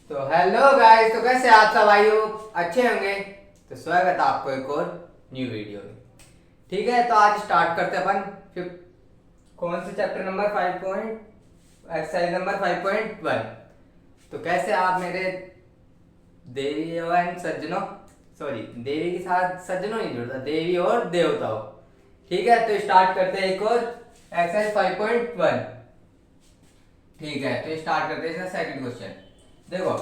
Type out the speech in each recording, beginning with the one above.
तो hello guys, तो कैसे आप सब भाइयों अच्छे होंगे। तो स्वागत है आपको एक और न्यू वीडियो में। ठीक है, तो आज स्टार्ट करते हैं अपन फिर कौन से chapter number 5 point exercise number 5.1। तो कैसे आप मेरे देवी एवं सज्जनों सॉरी देवी के साथ सज्जनों नहीं जुड़ता, देवी और देवताओं। ठीक है, तो स्टार्ट करते हैं एक और एक्सरसाइज 5.1। ठीक है, तो स्टार्ट करते हैं इसका सेकंड क्वेश्चन। देखो,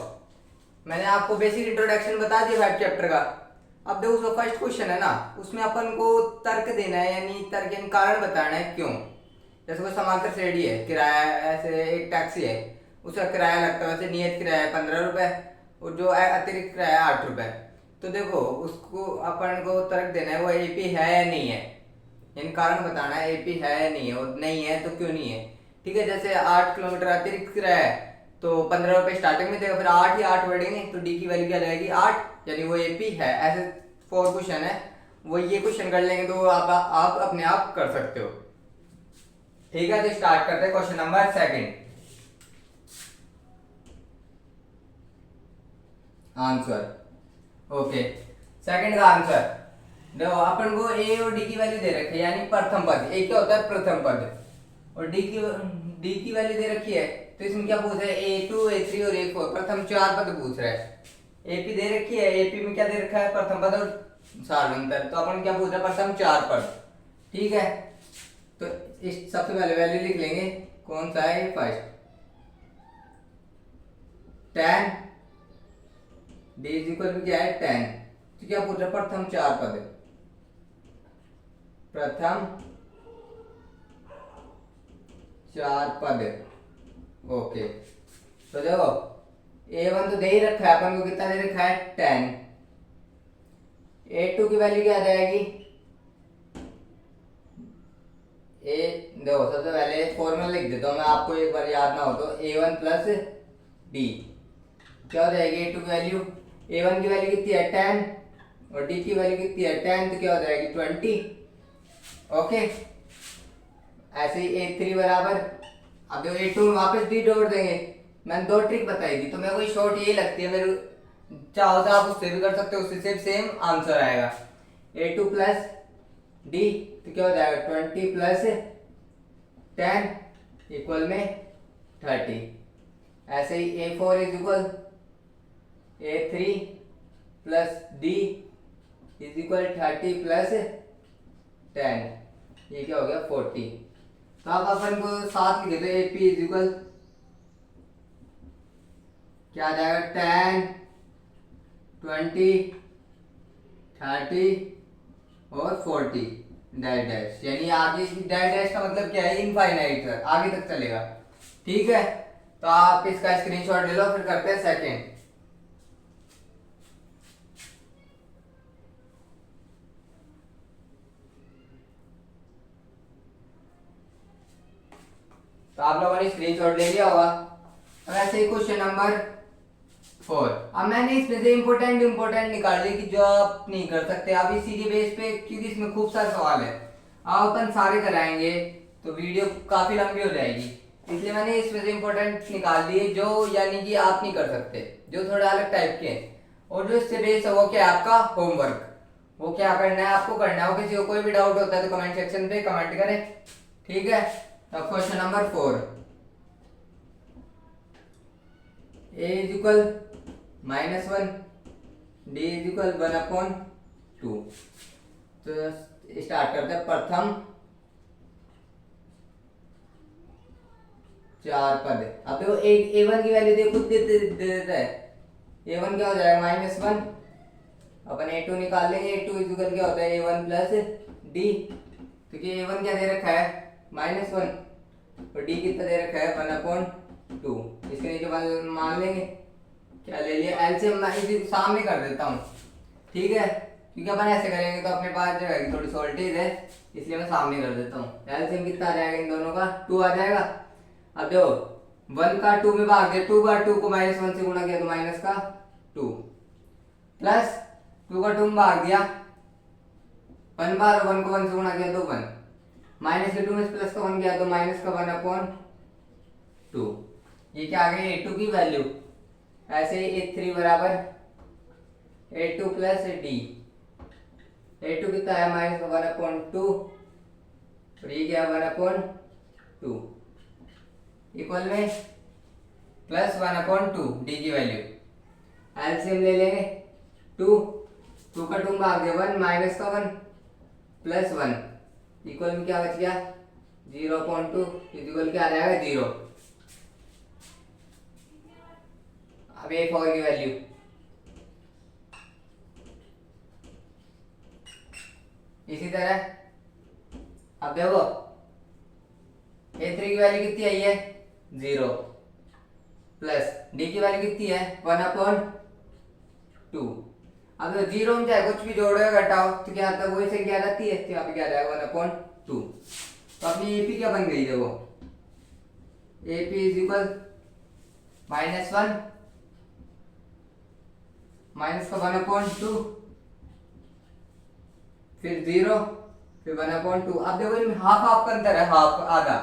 मैंने आपको बेसिक इंट्रोडक्शन बता दिया 5 चैप्टर का। अब देखो, उसका फर्स्ट क्वेश्चन है ना, उसमें अपन को तर्क देना है, यानी तर्क यानी कारण बताना है क्यों। जैसे कोई समांतर श्रेणी है, किराया ऐसे एक टैक्सी है, उसका किराया लगता है, वैसे नियत किराया है 15 रुपए और जो अतिरिक्त किराया है 8 रुपए। तो देखो, उसको अपन को तर्क देना है वो एपी है या नहीं है, यानी कारण बताना है एपी है या नहीं है, और नहीं है तो क्यों नहीं है। ठीक है, जैसे 8 किलोमीटर अतिरिक्त किराया है तो 15 रुपए स्टार्टिंग में देगा, फिर 8 ही 8 बढ़ेंगे तो डी की वैल्यू क्या रहेगी 8, यानी वो एपी है। ऐसे 4 क्वेश्चन है, वो ये क्वेश्चन कर लेंगे तो आप अपने आप कर सकते हो। ठीक है, तो स्टार्ट करते हैं question number second. Answer okay, second का आंसर देखो, अपन को ए और डी की वैल्यू दे रखी है, यानी प्रथम पद। ए क्या होता है प्रथम पद, और डी की वैल्यू दे रखी है। तो इसमें क्या पूछ रहा है A2 A3 और A4, प्रथम 4 पद पूछ रहा है। एपी दे रखी है, एपी में क्या दे रखा है प्रथम पद और सार्वंतर, तो अपन क्या पूछ रहा है प्रथम 4 पद। ठीक है, तो इस सबसे पहले वैल्यू लिख लेंगे, कौन सा है first 10, d is equal to क्या है 10। तो क्या पूछ रहा है प्रथम 4 पद, प्रथम 4 पद। ओके, तो देखो A1 तो दे ही रखा है अपन को, कितना दे रखा है 10। A2 की वैल्यू क्या आ जाएगी, ए देखो सबसे पहले फॉर्मूला लिख देता हूँ मैं, आपको एक बार याद ना हो तो A1 प्लस डी क्या हो जाएगी A2 की वैल्यू। A1 की वैल्यू कितनी है 10 और डी की वैल्यू कितनी है 10, तो क्या हो जाएगी 20। ओके, ऐसे ही A3 बराबर, अब जो A2 में वापस डी जोड़ देंगे। मैंने 2 ट्रिक बताई थी, तो मेरे को शॉर्ट यही लगती है, मेरे चाहो तो आप उससे भी कर सकते हो, उससे सिर्फ सेम आंसर आएगा। A2 प्लस डी तो क्या हो जाएगा 20 प्लस 10 इक्वल में 30। ऐसे ही A4 is equal A3 plus D is equal 30 plus 10, ये क्या हो गया 40। तो अब अपन को साथ लिखे, तो एपी इज इक्वल क्या आ जाएगा 10 20 30 और 40 डैश डैश, यानी आगे डैश डैश का मतलब क्या है इनफाइनाइट, आगे तक चलेगा। ठीक है, तो आप इसका स्क्रीनशॉट ले लो, फिर करते हैं सेकंड। तो आप लोगों ने स्क्रीनशॉट ले लिया होगा। अब ऐसे ही क्वेश्चन नंबर 4। अब मैंने इसमें से इम्पोर्टेंट निकाल लिए कि जो आप नहीं कर सकते, आप इसी के बेस पे, क्योंकि इसमें खूब सारे सवाल है, आप अपन सारे कराएंगे तो वीडियो काफी लंबी हो जाएगी, इसलिए मैंने इसमें से इम्पोर्टेंट निकाल लिए जो यानी कि आप नहीं कर सकते, जो थोड़े अलग टाइप के हैं। और जो इससे बेस है वो क्या है आपका होमवर्क, वो क्या करना है आपको करना है। वो किसी को कोई भी डाउट होता है तो कमेंट सेक्शन पे कमेंट करें। ठीक है, तो question number 4, A is equal -1 D is equal 1/2। तो स्टार्ट करते हैं प्रथम 4 पद। अब देखो A1 की वैल्यू देखो खुद दे देता है, A1 क्या हो जाएगा -1, अपन A2 निकाल लेंगे। A2 इज इक्वल क्या होता है A1 प्लस डी, क्योंकि A1 क्या दे रखा है -1 और डी कितना दे रखा है 1/2। इसके नीचे मान लेंगे क्या ले लिया एलसीएम, मैं इसी सामने कर देता हूँ। ठीक है, क्योंकि अपन ऐसे करेंगे तो अपने पास जो है थोड़ी सॉल्टेज है, इसलिए मैं सामने कर देता हूँ। एलसीएम कितना आ जाएगा इन दोनों का 2 आ जाएगा। अब देखो 1 का 2 में भाग दिया, 2 का 2 को -1 से गुणा किया तो माइनस का 2 प्लस 2 का 2 में भाग दिया 1 बार, 1 को 1 से गुणा किया तो 1, माइनस के 2 में प्लस का 1 किया तो माइनस का 1/2। ये क्या आ गई A2 की वैल्यू। ऐसे ही A3 बराबर A2 प्लस डी। A2 कितना है माइनस का 1/2 और ये क्या है 1/2 इक्वल में प्लस 1/2 डी की वैल्यू। एलसीएम ले लेंगे 2 2 का 2 भाग दिया 1 माइनस का 1 प्लस 1 इक्वल में क्या बच गया 0.2 इक्वल क्या आ जाएगा 0। अब A4 की वैल्यू इसी तरह अब देखो A3 की वैल्यू कितनी आई है 0 प्लस डी की वैल्यू कितनी है 1/2। अब तो 0 में चाहे कुछ भी जोड़ो या घटाओ तो क्या आता है वही से क्या रहती है, तो यहाँ पे क्या जाएगा 1/2। तो अपनी एपी क्या बन गई देखो एपी इज इक्वल -1 माइनस का 1/2 फिर 0 फिर 1/2। अब देखो इनमें हाफ हाफ का अंतर है, हाफ आधा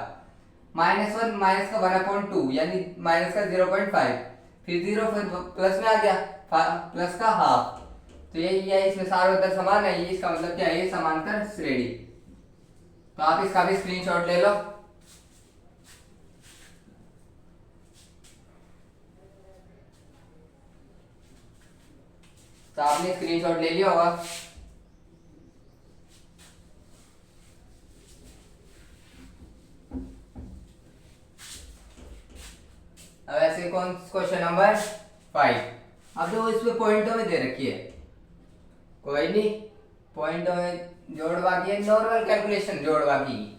-1 माइनस का 1/2 यानी माइनस का 0.5 फिर 0 फिर प्लस में आ गया प्लस का हाफ। तो यही है इसमें सारे उत्तर समान है, ये इसका मतलब क्या है ये समांतर श्रेणी। तो आप इसका भी स्क्रीनशॉट ले लो। तो आपने स्क्रीनशॉट ले लिया होगा। अब ऐसे कौन क्वेश्चन नंबर 5। अब जो इसमें पॉइंटों में दे रखी है कोई नहीं पॉइंटों में जोड़वा की नॉर्मल कैलकुलेशन जोड़वा की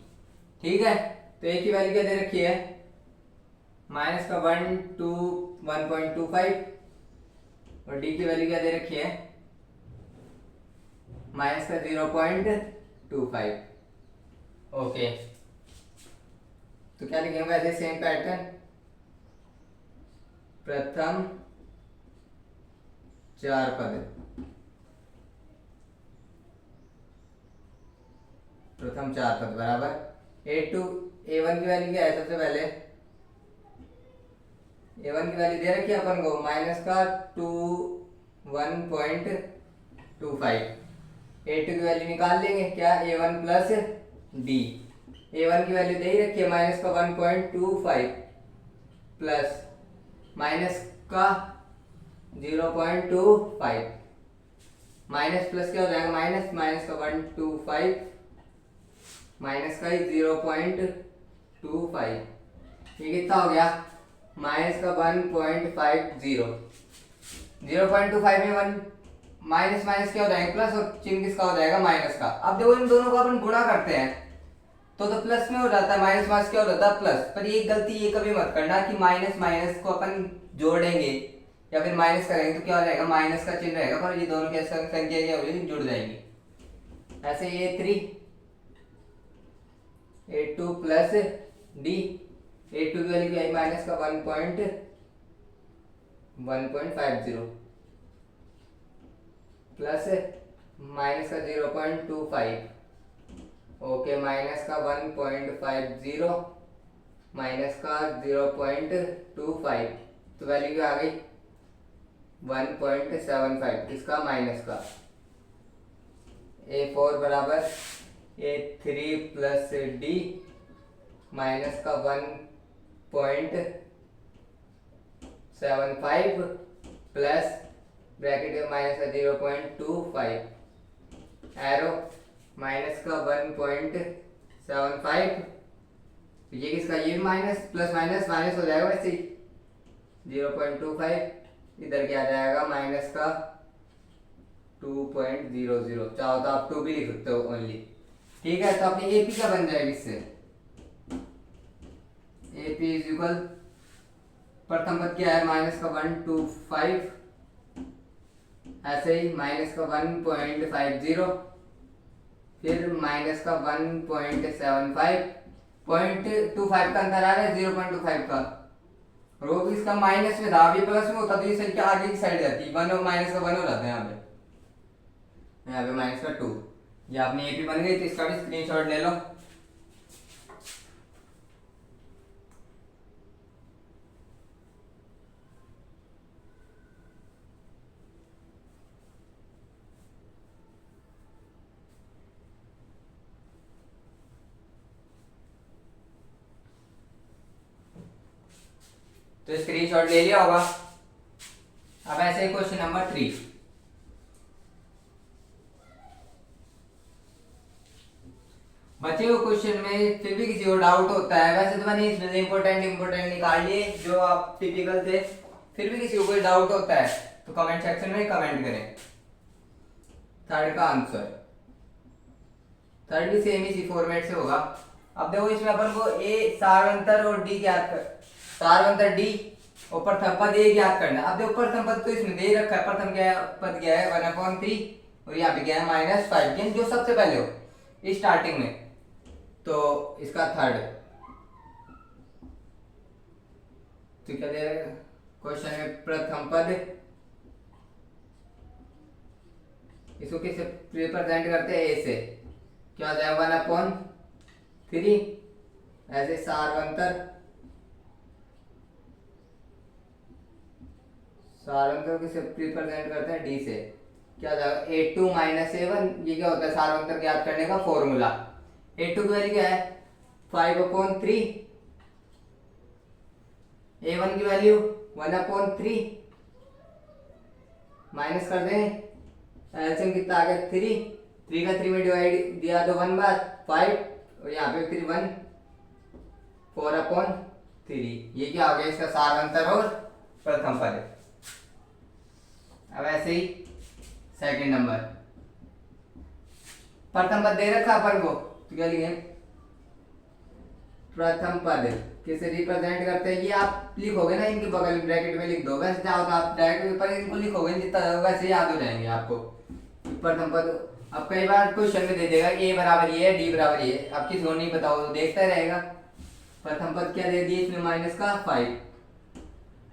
ठीक है। तो एक ही वैल्यू क्या दे रखी है माइनस का 1 to 1.25 और डी की वैल्यू क्या दे रखी है माइनस का 0.25। ओके तो क्या लिखेंगे वैसे सेम पैटर्न प्रथम 4 पद प्रथम 4 पद बराबर A1 की वैल्यू क्या है सबसे पहले A1 की वैल्यू दे रखी है अपन को माइनस का 1.25। A2 की वैल्यू निकाल लेंगे क्या A1 प्लस डी। A1 की वैल्यू दे ही रखी है माइनस का 1.25 प्लस माइनस का 0.25 माइनस प्लस क्या हो जाएगा माइनस माइनस का 125 माइनस का 0.25 ये कितना हो गया माइनस का 1.50 0.25 में 1 माइनस माइनस क्या हो जाएगा प्लस और चिन्ह किसका हो जाएगा माइनस का। अब देखो इन दोनों को अपन गुणा करते हैं तो प्लस में हो जाता है माइनस माइनस क्या हो जाता है प्लस। पर ये गलती ये कभी मत करना कि माइनस माइनस को अपन जोड़ेंगे या फिर माइनस करेंगे तो क्या हो जाएगा माइनस का चिन्ह रहेगा पर ये दोनों की संख्या क्या हो जाएगी जुड़ जाएंगी। ऐसे ये 3 A2 प्लस डी A2 की वैल्यू क्या है माइनस का 1.50 प्लस माइनस का 0.25 ओके माइनस का 1.50 माइनस का 0.25 तो वैल्यू क्या आ गई 1.75 किसका माइनस का। A4 बराबर A3 प्लस डी माइनस का 1.75 प्लस ब्रैकेट में माइनस का 0.25 एरो माइनस का 1.75 ये किसका ये माइनस प्लस माइनस माइनस हो जाएगा वैसे 0.25 इधर क्या आ जाएगा माइनस का 2.00 चाहो तो आप 2 भी लिख सकते हो ओनली ठीक है। तो अपनी एपी क्या बन जाएगी इससे एपी इज इक्वल प्रथम पद क्या है माइनस का 125 ऐसे ही माइनस का 1.50 फिर माइनस का 1.75 0.25 का अंतर आ रहा है 0.25 का रो इसका माइनस में था अभी प्लस में होता तो ये संख्या आगे की साइड जाती 1 और माइनस का 1 हो जाता है यहाँ पे माइनस का 2। ये आपने एपी बन गई तो इसका भी स्क्रीनशॉट ले लो। तो स्क्रीनशॉट ले लिया होगा। अब ऐसे क्वेश्चन नंबर 3, बचे हुए क्वेश्चन में फिर भी किसी को डाउट होता है, वैसे तो मैंने इसमें इंपोर्टेंट निकाल लिए जो आप टिपिकल थे, फिर भी किसी को कोई डाउट होता है तो कमेंट सेक्शन में कमेंट करें। थर्ड का आंसर, थर्ड भी सेम इसी फॉर्मेट से होगा। अब देखो इसमें अपन को ए सारवंतर और डी ज्ञात कर, सारवंतर डी और प्रथम पद ए ज्ञात करना है। अब देखो प्रथम पद तो इसमें दे रखा है, प्रथम क्या पद गया है 1/3 और यहाँ पे गया है -5, जो सबसे पहले हो स्टार्टिंग में, तो इसका थर्ड। तो क्या दे रहा है क्वेश्चन में, प्रथम पद इसको किससे रिप्रेजेंट करते हैं, ए से, क्या हो जाएगा 1/3, ऐसे सारवंतर किससे रिप्रेजेंट करते हैं, डी से, क्या हो जाएगा A2 - A1। ये क्या होता है सारवंतर ज्ञात करने का फॉर्मूला। A2 की वैल्यू क्या है 5/3, A1 की वैल्यू 1/3, माइनस कर दें, एलसीएम कितना आ गया 3 का 3 में डिवाइड दिया तो 1/5 और यहाँ पे फिर 1 4/3। ये क्या हो गया इसका सारवंतर और प्रथम पद। अब ऐसे ही सेकंड नंबर, प्रथम पद दे रखा अपन को, तो क्या लिखे प्रथम पद किसे रिप्रेजेंट करते हैं, ये आप लिखोगे ना इनके बगल में ब्रैकेट में लिख दो, वैसे चाहो तो आप डायरेक्ट पेपर इनको लिखोगे जितना वैसे याद हो जाएंगे आपको प्रथम पद। अब कई बार क्वेश्चन में दे देगा ए बराबर ये है, डी बराबर ये है, अब किसी को नहीं पता हो तो देखता रहेगा। प्रथम पद क्या दे दिए इसमें -5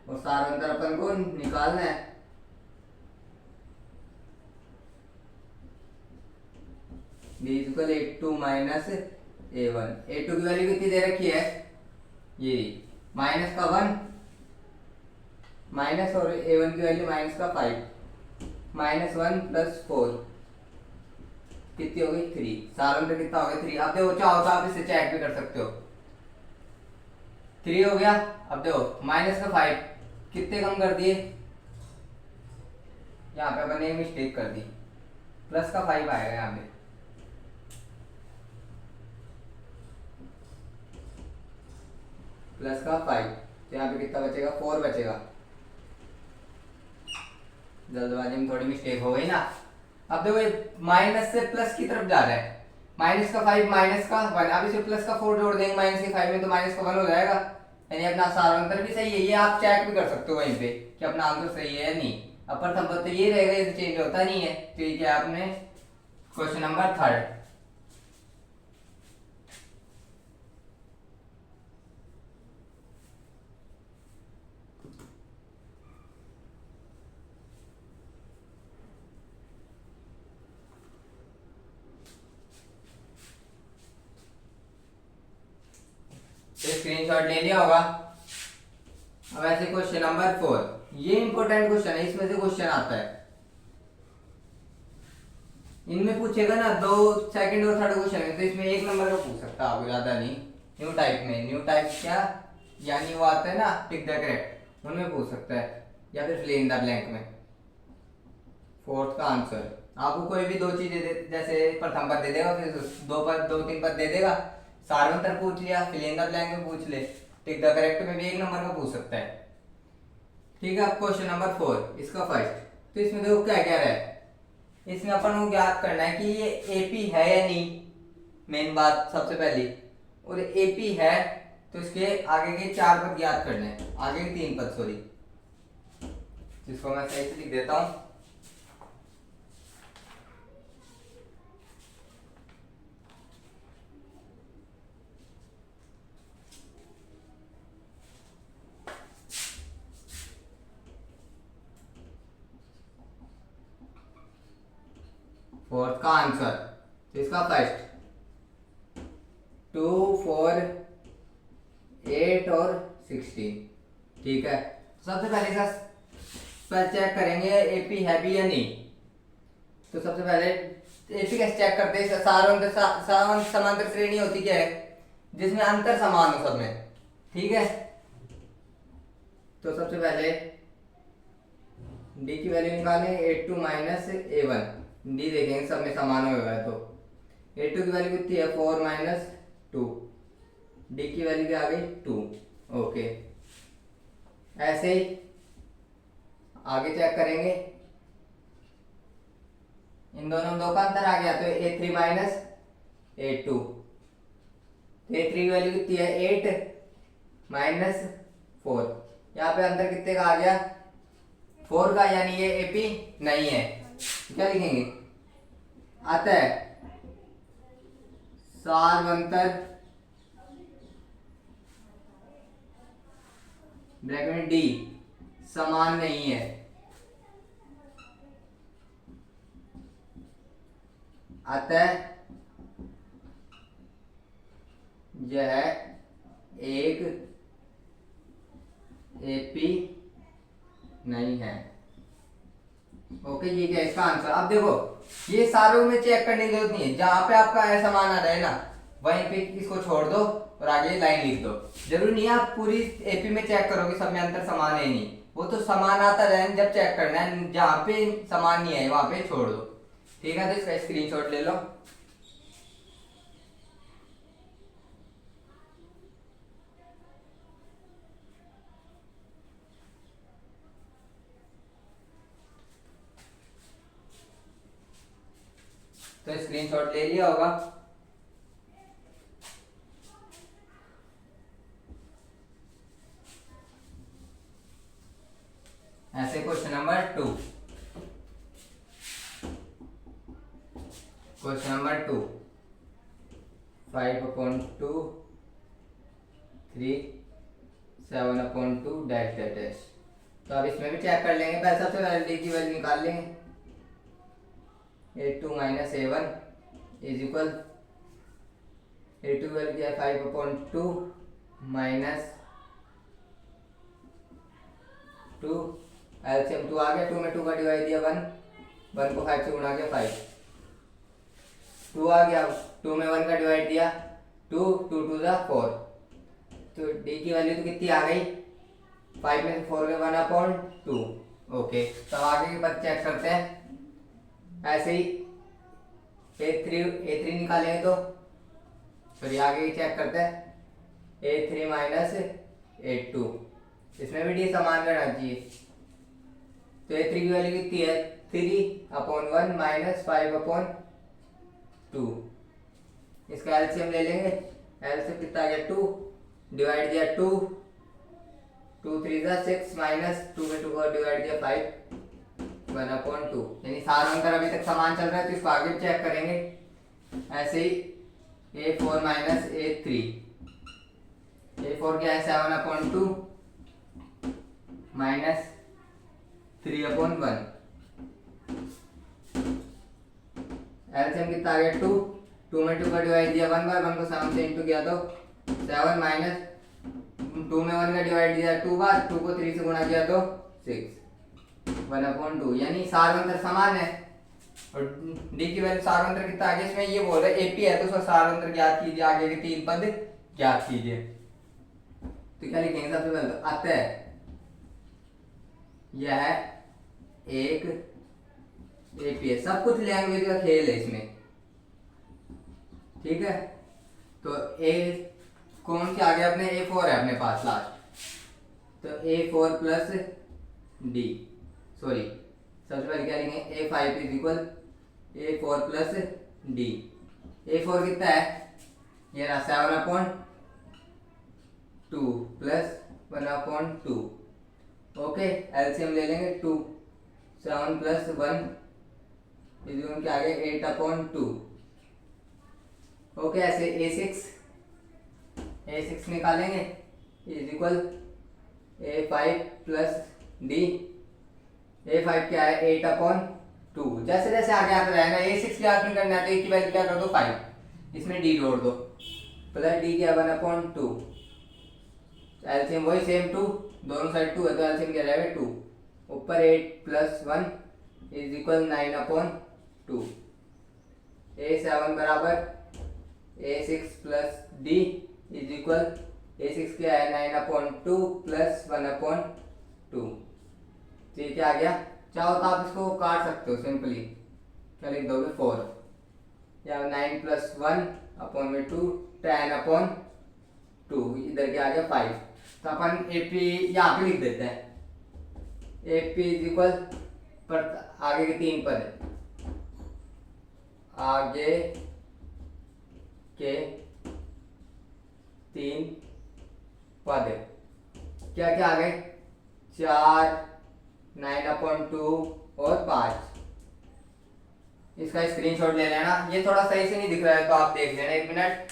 और सारवंतर अपन को निकालना है। A2 - A1, A2 की वैल्यू कितनी दे रखी है, ये माइनस का 1 माइनस, और A1 की वैल्यू -5, -1 + 4 कितनी हो गई 3, सारवंतर कितना हो गया 3। अब देखो चाहो तो आप इसे चेक भी कर सकते हो, 3 हो गया। अब देखो -5 कितने कम कर दिए, यहाँ पे अपन ने मिस्टेक कर दी, +5 आएगा यहाँ पे, +5, तो यहाँ पे कितना बचेगा 4 बचेगा। जल्दबाजी में थोड़ी मिस्टेक हो गई ना। अब देखो ये माइनस से प्लस की तरफ जा रहा है, -5 -1, अब इसे +4 जोड़ देंगे -5 में तो -1 हो जाएगा, यानी अपना सारवंतर भी सही है। ये आप चेक भी कर सकते हो वहीं पे कि अपना आंसर सही है या नहीं। अब प्रथम पद तो ये रहेगा, ये चेंज होता नहीं है। तो ये क्या आपने क्वेश्चन नंबर 3। स्क्रीनशॉट ले लिया होगा। अब ऐसे क्वेश्चन नंबर 4, ये इंपॉर्टेंट क्वेश्चन है, इसमें से क्वेश्चन आता है, इनमें पूछेगा ना 2 सेकंड और थर्ड क्वेश्चन है, तो इसमें 1 नंबर का पूछ सकता है आपको, ज्यादा नहीं। न्यू टाइप में, न्यू टाइप क्या यानी वो आता है ना टिक द करेक्ट, उनमें पूछ सकता है, या फिर फिल इन द ब्लैंक में। फोर्थ का आंसर आपको कोई भी 2 चीजें जैसे प्रथम पद दे देगा, फिर 2-3 पद दे देगा, सारवंतर पूछ लिया, फिल इन द ब्लैंक में पूछ ले, टिक द करेक्ट में भी 1 नंबर का पूछ सकता है। ठीक है, अब क्वेश्चन नंबर 4 इसका फर्स्ट, तो इसमें देखो क्या कह रहा है, इसमें अपन को ज्ञात करना है कि ये एपी है या नहीं, मेन बात सबसे पहली। और एपी है तो इसके आगे के 4 पद ज्ञात करने हैं, आगे के 3 पद सॉरी, जिसको मैं सही से लिख देता हूं। फोर्थ का आंसर, तो इसका फर्स्ट 2, 4, 8 और 16। ठीक है, सबसे पहले इसका चेक करेंगे एपी है भी या नहीं। तो सबसे पहले एपी कैसे चेक करते हैं, समांतर श्रेणी होती क्या है, जिसमें अंतर समान हो सब में। ठीक है, तो सबसे पहले डी की वैल्यू निकालें, A2 माइनस A1। डी देखेंगे सब में समान होगा, तो A2 की वैल्यू कितनी है 4 माइनस 2, डी की वैल्यू क्या आ गई 2। ओके, ऐसे ही आगे चेक करेंगे, इन दोनों में 2 का अंतर आ गया तो A3 माइनस A2, A3 की वैल्यू कितनी है 8 माइनस 4। यहाँ पे अंतर कितने का आ गया 4 का, यानी ये AP नहीं है। क्या लिखेंगे, अतः सार्वंतर ब्रैकेट में डी समान नहीं है। अतः यह एक AP नहीं है। ओके, ये क्या इसका आंसर। अब देखो ये सारों में चेक करने की जरूरत नहीं है, जहां पे आपका ऐसा मान आ रहा है ना वहीं पे इसको छोड़ दो और आगे लाइन लिख दो। जरूरी नहीं है आप पूरी एपी में चेक करोगे सब में अंतर समान है नहीं, वो तो समान आता रहे जब चेक करना है, जहां पे समान नहीं है वहां पे छोड़ दो। ठीक है, तो इसका स्क्रीनशॉट ले लो। तो स्क्रीनशॉट ले लिया होगा। ऐसे question number 2, question number 2 5/2 3 7/2 dash dash dash. तो अब इसमें भी चेक कर लेंगे, पहले सबसे पहले डी की वैल्यू निकाल लेंगे। A2 minus A1 is equal, A2 value क्या है 5/2 माइनस 2, एलसीएम 2 आ गया, 2 में 2 का डिवाइड दिया 1, 1 को 5 से गुणा किया 5, 2 आ गया, 2 में 1 का डिवाइड दिया 2, 2 2 जा 4। तो डी की वैल्यू तो कितनी आ गई 5 में से 4 में 1/2। ओके, तो आगे के बात चेक करते हैं। ऐसे ही A3 निकालेंगे तो फिर आगे चेक करते हैं A3 माइनस A2, इसमें भी डी समान रहना चाहिए। तो A3 की वैल्यू कितनी है 3/1 माइनस 5/2। इसका एलसीएम ले लेंगे, एलसीएम कितना आ गया 2, डिवाइड दिया 2, 2 3 जा 6 माइनस 2 में 2 का डिवाइड दिया 5 1/2। यानी सारा अंतर अभी तक समान चल रहा है, तो इसको आगे भी चेक करेंगे। ऐसे ही A4 माइनस A3, A4 क्या है 7/2 माइनस 3/1। एलसीएम कितना आ गया 2, 2 में 2 का डिवाइड दिया 1 बार, 1 को 7 से इंटू किया तो 7 माइनस 2 में 1 का डिवाइड दिया 2 बार, 2 को 3 से गुणा किया तो 6 1/2। यानी सार्वंतर समान है और डी की वैल्यू सार्वंतर कितना आगे इसमें ये बोल रहा है एपी है, तो उसका सार्वंतर ज्ञात कीजिए, आगे के 3 पद ज्ञात कीजिए। तो क्या लिखेंगे सबसे पहले, अतः यह एक एपी है। सब कुछ लैंग्वेज का खेल है इसमें, ठीक है। तो ए कौन सी आ गया अपने A4 है अपने पास लास्ट, तो A4 प्लस डी, सॉरी सबसे पहले क्या लिखेंगे A5 is equal A4 plus D. A4 कितना है ये रहा 7/2 प्लस 1/2। ओके, एलसीएम ले लेंगे 2, 7 प्लस 1 इज इक्वल क्या आ गया 8/2। ओके, ऐसे A6 निकालेंगे is equal A5 plus D. A5 क्या है 8/2। जैसे जैसे आगे आता रहेगा A6 की बात नहीं करना है तो एक की वैल्यू क्या कर दो 5, इसमें डी जोड़ दो, प्लस डी क्या 1/2। एलसीएम वही सेम 2, दोनों साइड 2 है तो एलसीएम क्या रहेगा 2, ऊपर 8 प्लस 1 इज इक्वल 9/2। A7 बराबर A6 plus D is equal A6 क्या है 9/2 प्लस 1/2। टू। तो ये क्या आ गया, चाहो तो आप इसको काट सकते हो सिंपली, क्या लिख दोगे 4, या 9 + 1/2 10/2, इधर क्या आ गया 5। तो अपन AP यहाँ पे लिख देते हैं, AP इक्वल पर आगे के 3 पद है, आगे के 3 पद है, क्या क्या आ गए 4, 9/2 और 5। इसका स्क्रीनशॉट ले लेना, ये थोड़ा सही से नहीं दिख रहा है तो आप देख लेना 1 मिनट।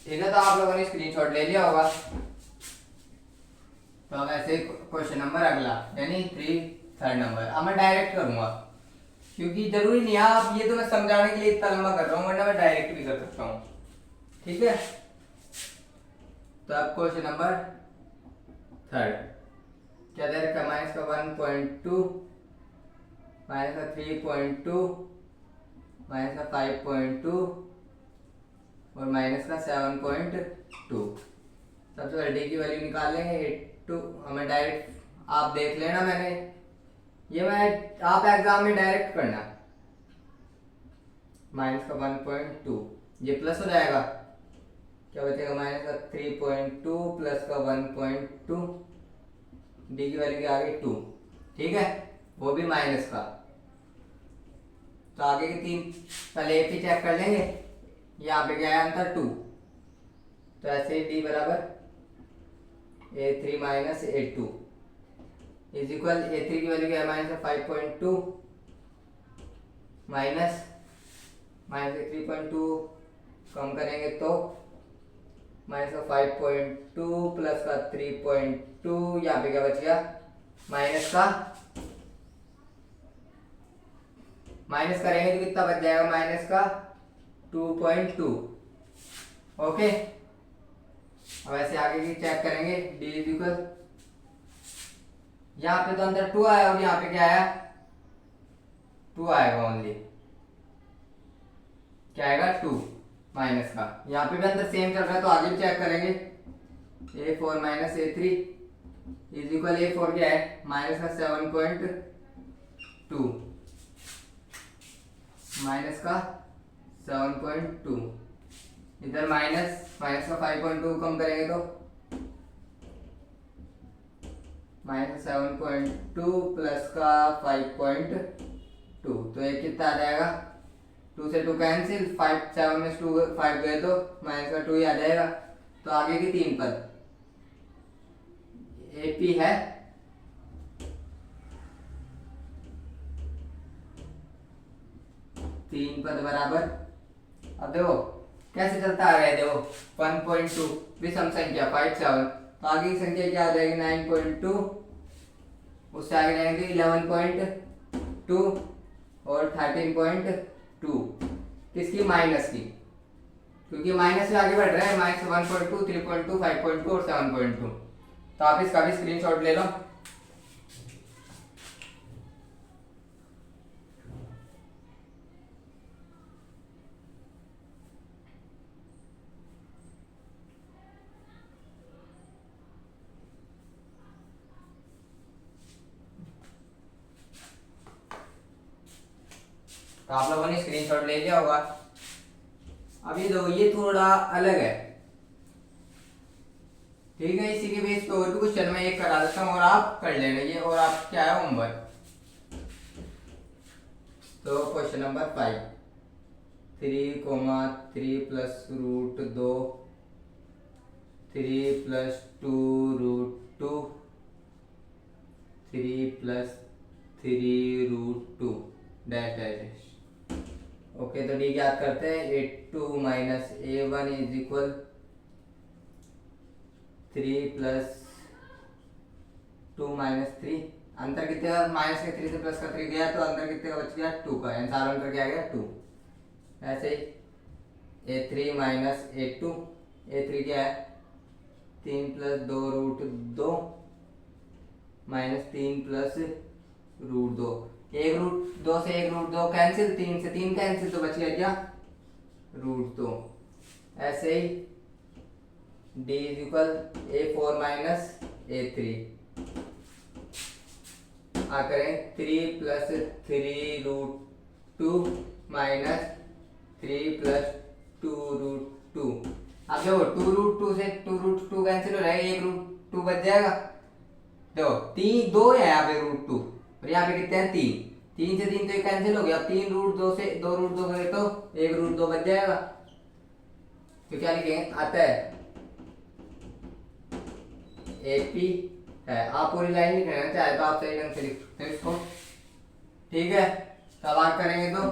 ठीक है, तो आप लोगों ने स्क्रीनशॉट ले लिया होगा। तो अब ऐसे क्वेश्चन नंबर अगला, यानी 3 नंबर, अब मैं डायरेक्ट करूंगा क्योंकि जरूरी नहीं है आप, ये तो मैं समझाने के लिए इतना लंबा कर रहा हूँ, वरना मैं डायरेक्ट भी कर सकता हूँ। ठीक है, तो अब क्वेश्चन नंबर 3 क्या दे रखा है, -1.2, -3.2, -5.2 और -7.2। सबसे पहले डी की वैल्यू निकालेंगे 82, हमें डायरेक्ट आप देख लेना, मैंने ये मैं आप एग्जाम में डायरेक्ट करना, -1.2 ये प्लस हो जाएगा, क्या बचेगा -3.2 प्लस का 1.2, डी की वैल्यू आ गई 2। ठीक है, वो भी माइनस का। तो आगे के 3 पहले AP चेक कर लेंगे, यहाँ पे क्या है आंसर 2, तो ऐसे D बराबर A3 - A2 is equal, A3 की वैल्यू क्या है -5.2 माइनस -3.2 कम करेंगे तो -5.2 प्लस का 3.2, यहाँ पे क्या बच गया माइनस करेंगे तो कितना बच जाएगा -2.2। ओके, अब ऐसे आगे की चेक करेंगे, D इज इक्वल, यहाँ पे तो अंदर 2 आया और यहाँ पे क्या आया 2 आएगा ओनली, क्या आएगा 2 माइनस का। यहाँ पे भी अंदर सेम चल रहा है तो आगे भी चेक करेंगे, A4 - A3 is equal, A4 क्या है -7.2 -7.2, इधर माइनस का 5.2 कम करेंगे तो -7.2 प्लस का 5.2, तो ये कितना आ जाएगा, 2 से 2 कैंसिल, 5 7 में 2 5 गए तो -2 ही आ जाएगा। तो आगे की 3 पद AP है तीन पद बराबर, अब देखो कैसे चलता आ रहा है, देखो 1.2 विषम संख्या 5 7, तो आगे की संख्या क्या आ जाएगी 9.2, उससे आगे जाएंगे 11.2 और 13.2, किसकी माइनस की, क्योंकि माइनस से आगे बढ़ रहा है, -1.2 3.2 5.2 और 7.2। तो आप इसका भी स्क्रीनशॉट ले लो। तो आप लोगों ने स्क्रीनशॉट ले लिया होगा। अब ये दो, ये थोड़ा अलग है, ठीक है, इसी के बेस पे और भी क्वेश्चन मैं एक करा देता हूँ और आप कर लेना ये, और आप क्या है होमवर्क। तो question number 5, 3, 3 + √2 3 + 2 √2 3 + 3 √2 dash dash. Okay, तो डी याद करते हैं, A2 - A1 इज इक्वल 3 + 2 - 3, अंतर कितने का, माइनस के 3 से प्लस का 3 गया तो अंदर कितने का बच गया 2 का, आंसर अंतर क्या आ गया 2। ऐसे A3 - A2, A3 क्या है 3+2√2 -3+√2। 1√2 से 1√2 कैंसिल, 3 से 3 कैंसिल, तो बच गया क्या √2। ऐसे ही d = a4 - a3 आ करें 3 + 3√2 -3 + 2√2। अब देखो 2√2 से 2√2 कैंसिल हो जाएगा, 1√2 बच जाएगा। देखो 3 2 है यहाँ पे √2 और यहाँ पे कितने हैं 3, 3 से 3 तो ये कैंसिल हो गया। 3√2 से 2√2 करें तो 1√2 बच जाएगा। तो क्या लिखेंगे, आता है AP है। आप पूरी लाइन लिख लेना चाहे तो आप सही ढंग से लिख सकते हैं इसको, ठीक है। सवाल करेंगे तो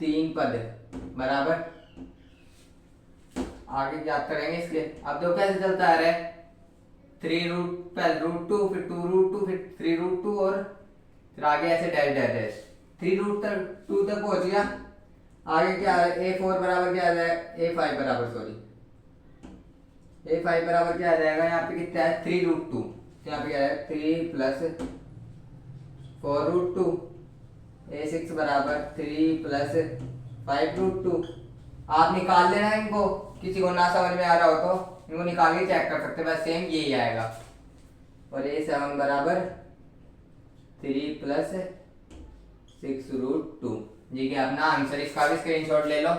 3 पद बराबर, आगे क्या करेंगे इसके। अब देखो कैसे चलता आ रहा है, 3 पहले √2 फिर 2√2 फिर 3√2 और फिर आगे ऐसे डैश डैश डैश 3√2 तक पहुंच गया। आगे क्या है, a4 बराबर क्या आ जाएगा, a5 बराबर सॉरी a5 बराबर क्या आ जाएगा, यहाँ पे कितना है 3√2, यहाँ पे क्या है 3 + 4√2। a6 बराबर 3 + 5√2। आप निकाल लेना इनको, किसी को ना समझ में आ रहा हो तो इनको निकाल के चेक कर सकते हैं, बस सेम यही आएगा। और a7 बराबर 3 + 6√2। जी कि अपना आंसर, इसका भी स्क्रीनशॉट ले लो।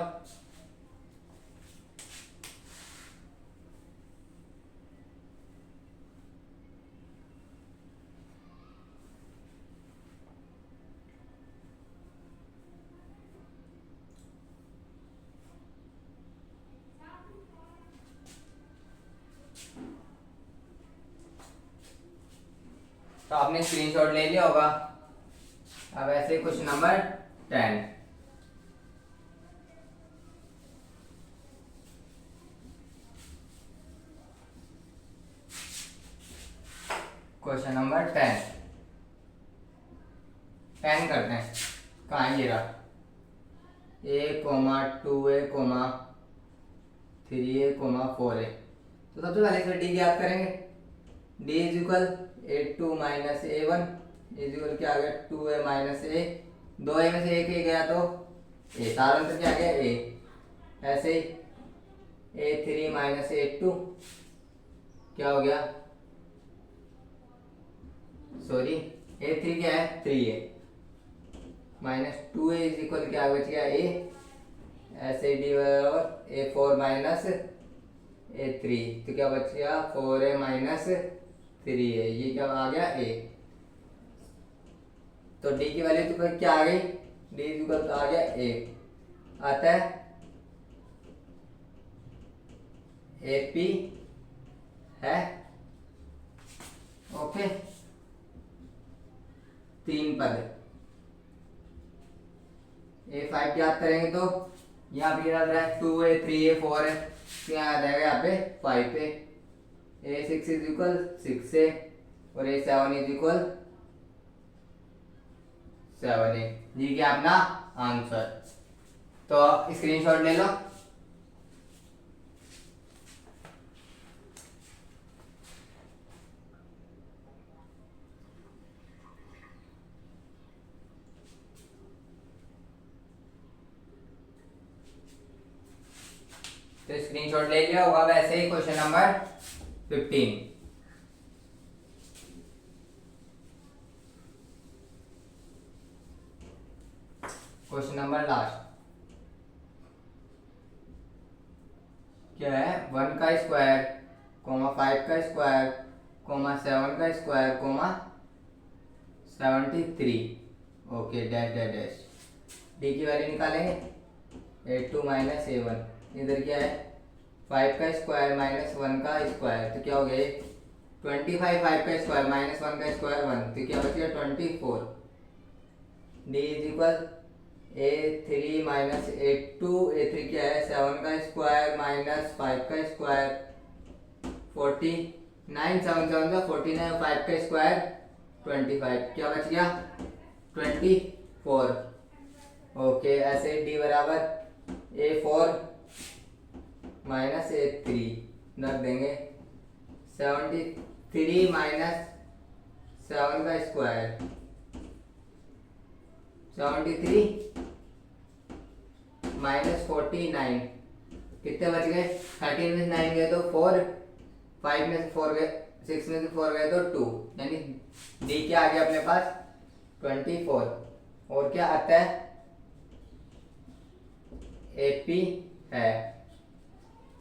तो आपने स्क्रीनशॉट ले लिया होगा। अब ऐसे क्वेश्चन नंबर 10, क्वेश्चन नंबर 10 करते हैं। कहाँ ये रहा, a, 2a, 3a, 4a। तो सबसे पहले इसमें d ज्ञात करेंगे। d = a2 - a1 = क्या आ गया 2a - a। 2a में से एक a गया तो a, सारा अंतर क्या आ गया a। ऐसे ही a3 - a2 क्या हो गया, सॉरी a3 क्या है 3a -2a = क्या बच गया a। ऐसे d बराबर a4 - a3 तो क्या बच गया 4a - 3a, ये क्या आ गया a। तो d की वैल्यू तो क्या आ गई, d = आ गया a, आता है AP है। ओके, 3 पद a5 याद करेंगे तो यहाँ पे याद रहा है 2a, 3a, 4a, तो यहाँ आ जाएगा यहाँ पे 5a। a6 = 6a और a7 = 7a। ये क्या अपना आंसर। तो स्क्रीनशॉट ले लो। तो स्क्रीनशॉट ले लिया होगा। वैसे ही question number 15, question number last क्या है, 1 का स्क्वायर, 5 का स्क्वायर, 7 का square, 73। Okay, dash dash dash. D की वैल्यू निकालेंगे, a2 - a1। इधर क्या है 5 का स्क्वायर -1 का स्क्वायर, तो क्या हो गया 25। 5 का स्क्वायर -1 का स्क्वायर 1, तो क्या बच गया 24। d = a3 - a2। a3 क्या है 7 का स्क्वायर -5 का स्क्वायर 49। 7 7 का 49, 5 का स्क्वायर 25, क्या बच गया 24। ओके, ऐसे d बराबर a4 माइनस A3 रख देंगे। 73 माइनस 7 का स्क्वायर 73 माइनस 49 कितने बच गए? 13 में से 9 गए तो 4, 5 में से 4 गए, 6 में से 4 गए तो 2, यानी डी क्या आ गया अपने पास 24। और क्या आता है? AP है।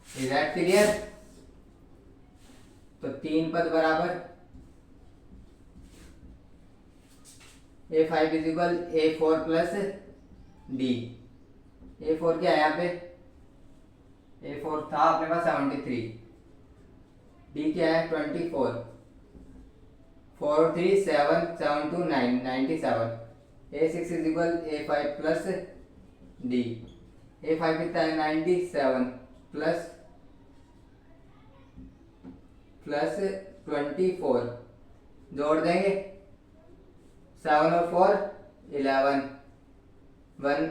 Is that clear? तो 3 पद बराबर A5 is equal A4 plus D। A4 क्या है यहाँ पे? A4 था अपने पास 73, D क्या है 24, 4 3 7 7 2 9 97। A6 is equal A5 plus D। A5 कितना है 97 प्लस 24 जोड़ देंगे 7 और 4 11, 1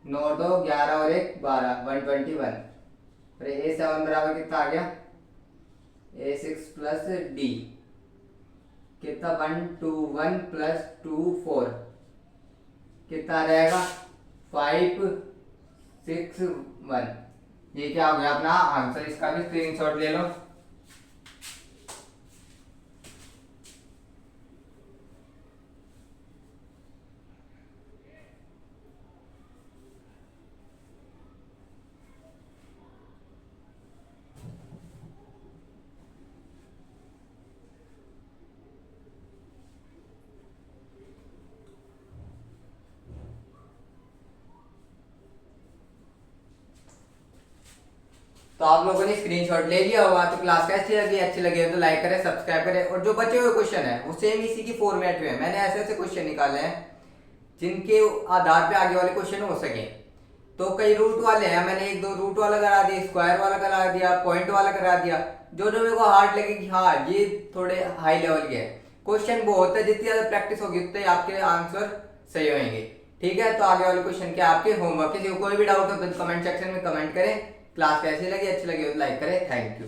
9 और 2 11 और 1 12 121। फिर A7 बराबर कितना आ गया? A6 प्लस D कितना 121 प्लस 24 कितना रहेगा 561। ये क्या हो गया अपना आंसर। इसका भी स्क्रीनशॉट ले लो। तो आप लोगों ने स्क्रीनशॉट ले लिया होगा। तो क्लास कैसी लगी? अच्छी लगी हो तो लाइक करें, सब्सक्राइब करें। और जो बचे हुए क्वेश्चन है वो सेम इसी की फॉर्मेट में है। मैंने ऐसे ऐसे क्वेश्चन निकाले हैं जिनके आधार पे आगे वाले क्वेश्चन हो सके। तो कई रूट वाले हैं, मैंने 1 2 रूट वाला करा दिया, स्क्वायर वाला करा दिया, पॉइंट वाला करा दिया। जो जो मेरे को हार्ड लगे कि हाँ ये थोड़े हाई लेवल के हैं, क्वेश्चन बहुत है, जितनी ज्यादा प्रैक्टिस होगी उतने आपके आंसर सही होंगे। ठीक है, तो आगे वाले क्वेश्चन क्या आपके होमवर्क। किसी को कोई भी डाउट हो तो कमेंट सेक्शन में कमेंट करें। क्लास कैसी लगी? अच्छी लगी हो तो लाइक करें। Thank you.